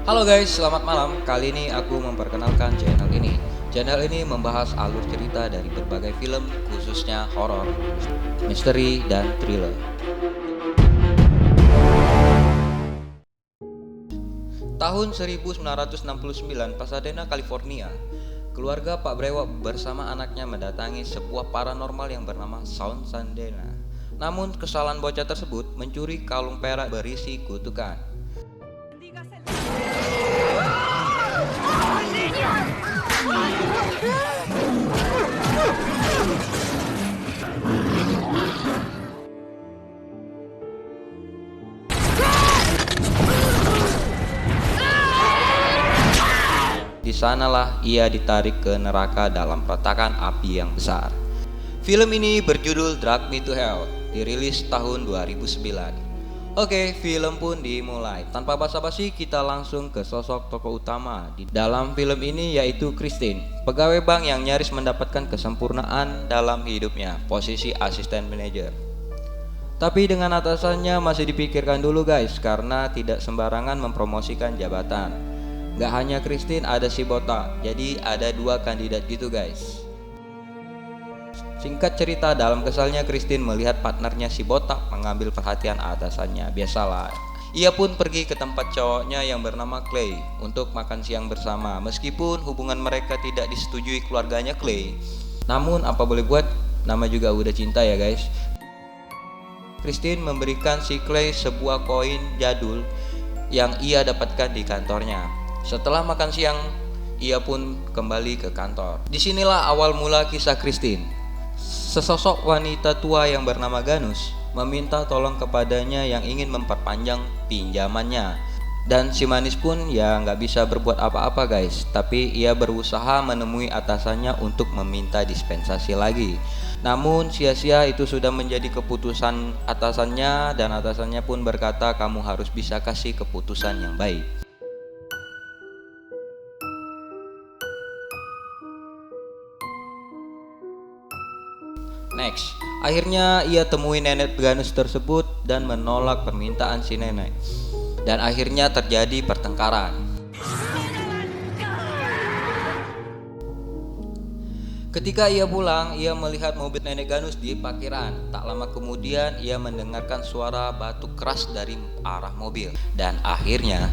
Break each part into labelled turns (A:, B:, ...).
A: Halo guys, selamat malam. Kali ini aku memperkenalkan channel ini. Channel ini membahas alur cerita dari berbagai film, khususnya horor, misteri, dan thriller. Tahun 1969, Pasadena, California, keluarga Pak Brewok bersama anaknya mendatangi sebuah paranormal yang bernama Sound Sandena. Namun kesalahan bocah tersebut mencuri kalung perak berisi kutukan. Di sanalah ia ditarik ke neraka dalam retakan api yang besar. Film ini berjudul Drag Me to Hell, dirilis tahun 2009. Oke, film pun dimulai. Tanpa basa-basi kita langsung ke sosok tokoh utama di dalam film ini, yaitu Christine, pegawai bank yang nyaris mendapatkan kesempurnaan dalam hidupnya, posisi asisten manajer. Tapi dengan atasannya masih dipikirkan dulu guys, karena tidak sembarangan mempromosikan jabatan. Gak hanya Christine, ada si botak. Jadi ada dua kandidat gitu guys. Singkat cerita, dalam kesalnya Christine melihat partnernya si botak mengambil perhatian atasannya. Biasalah, ia pun pergi ke tempat cowoknya yang bernama Clay untuk makan siang bersama. Meskipun hubungan mereka tidak disetujui keluarganya Clay, namun apa boleh buat, nama juga udah cinta ya guys. Christine memberikan si Clay sebuah koin jadul yang ia dapatkan di kantornya. Setelah makan siang, ia pun kembali ke kantor. Disinilah awal mula kisah Christine. Sesosok wanita tua yang bernama Ganus meminta tolong kepadanya yang ingin memperpanjang pinjamannya. Dan si manis pun ya nggak bisa berbuat apa-apa guys. Tapi ia berusaha menemui atasannya untuk meminta dispensasi lagi. Namun sia-sia, itu sudah menjadi keputusan atasannya. Dan atasannya pun berkata, kamu harus bisa kasih keputusan yang baik. Next, akhirnya ia temui nenek Ganus tersebut dan menolak permintaan si nenek. Dan akhirnya terjadi pertengkaran. Ketika ia pulang, ia melihat mobil nenek Ganus di parkiran. Tak lama kemudian ia mendengarkan suara batu keras dari arah mobil. Dan akhirnya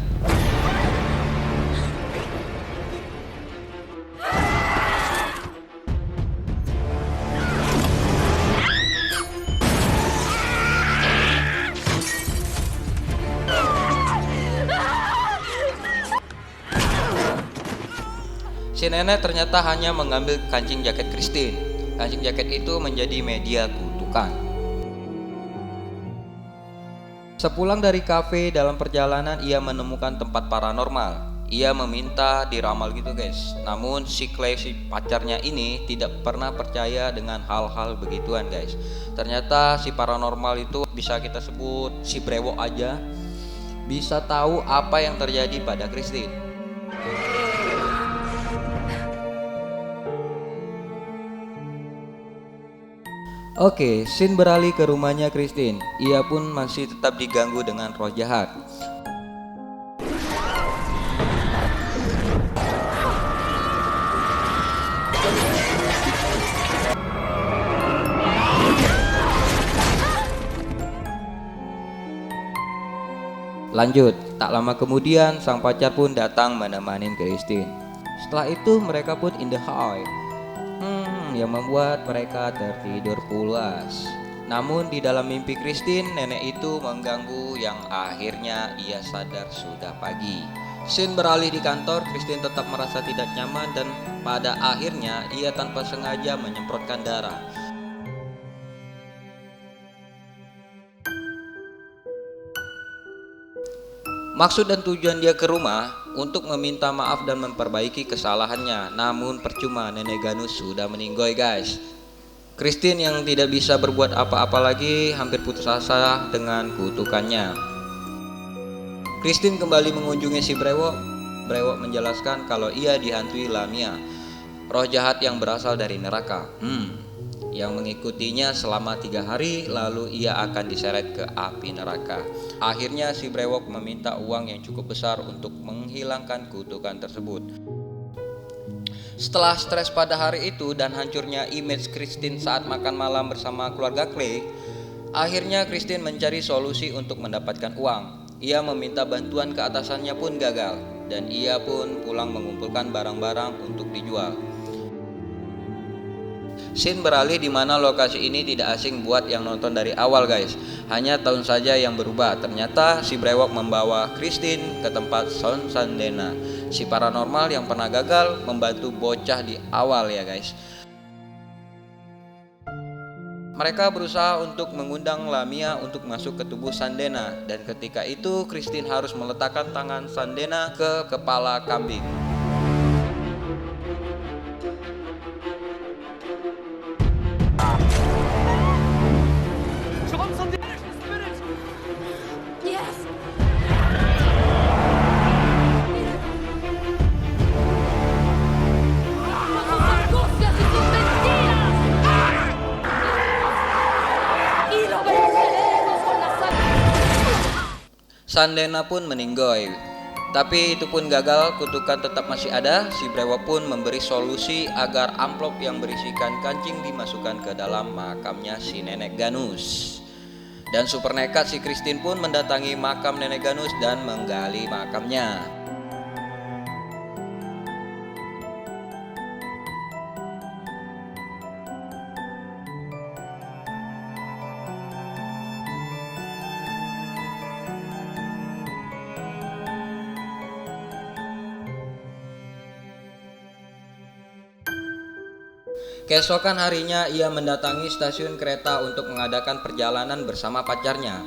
A: si nenek ternyata hanya mengambil kancing jaket Christine. Kancing jaket itu menjadi media kutukan. Sepulang dari kafe, dalam perjalanan ia menemukan tempat paranormal. Ia meminta diramal gitu guys. Namun si Clay, si pacarnya ini, tidak pernah percaya dengan hal-hal begituan guys. Ternyata si paranormal itu bisa kita sebut si brewok aja bisa tahu apa yang terjadi pada Christine. Oke, scene beralih ke rumahnya Christine. Ia pun masih tetap diganggu dengan roh jahat. Lanjut, tak lama kemudian sang pacar pun datang menemani Christine. Setelah itu mereka pun in the high. Yang membuat mereka tertidur pulas. Namun di dalam mimpi Christine, nenek itu mengganggu yang akhirnya ia sadar sudah pagi. Scene beralih di kantor. Christine tetap merasa tidak nyaman dan pada akhirnya ia tanpa sengaja menyemprotkan darah. Maksud dan tujuan dia ke rumah untuk meminta maaf dan memperbaiki kesalahannya. Namun percuma, nenek Ganus sudah meninggoy guys. Christine yang tidak bisa berbuat apa-apa lagi hampir putus asa dengan kutukannya. Christine kembali mengunjungi si brewok. Brewok menjelaskan kalau ia dihantui Lamia, roh jahat yang berasal dari neraka. yang mengikutinya selama 3 hari, lalu ia akan diseret ke api neraka. Akhirnya si brewok meminta uang yang cukup besar untuk menghilangkan kutukan tersebut. Setelah stres pada hari itu dan hancurnya image Christine saat makan malam bersama keluarga Clay, akhirnya Christine mencari solusi untuk mendapatkan uang. Ia meminta bantuan ke atasannya pun gagal, dan ia pun pulang mengumpulkan barang-barang untuk dijual. Scene beralih di mana lokasi ini tidak asing buat yang nonton dari awal guys. Hanya tahun saja yang berubah. Ternyata si brewok membawa Christine ke tempat Sound Sandena, si paranormal yang pernah gagal membantu bocah di awal ya guys. Mereka berusaha untuk mengundang Lamia untuk masuk ke tubuh Sandena, dan ketika itu Christine harus meletakkan tangan Sandena ke kepala kambing.
B: Yes. ¡Angustia y sus mentiras! Y lo venceremos con la sangre.
A: Sandena pun meninggoy. Tapi itu pun gagal, kutukan tetap masih ada. Si brewok pun memberi solusi agar amplop yang berisikan kancing dimasukkan ke dalam makamnya si nenek Ganus. Dan super nekat si Christine pun mendatangi makam nenek Ganus dan menggali makamnya. Keesokan harinya ia mendatangi stasiun kereta untuk mengadakan perjalanan bersama pacarnya.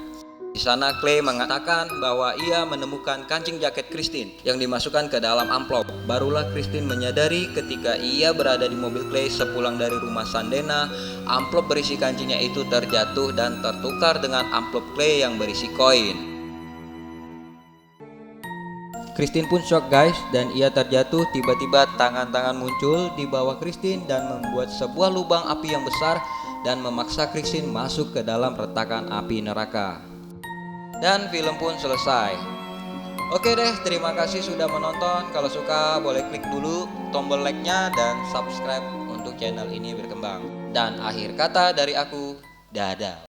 A: Di sana Clay mengatakan bahwa ia menemukan kancing jaket Christine yang dimasukkan ke dalam amplop. Barulah Christine menyadari ketika ia berada di mobil Clay sepulang dari rumah Sandena, amplop berisi kancingnya itu terjatuh dan tertukar dengan amplop Clay yang berisi koin. Christine pun shock guys, dan ia terjatuh. Tiba-tiba tangan-tangan muncul di bawah Christine dan membuat sebuah lubang api yang besar dan memaksa Christine masuk ke dalam retakan api neraka. Dan film pun selesai. Oke deh, terima kasih sudah menonton. Kalau suka boleh klik dulu tombol like-nya dan subscribe untuk channel ini berkembang. Dan akhir kata dari aku, dadah.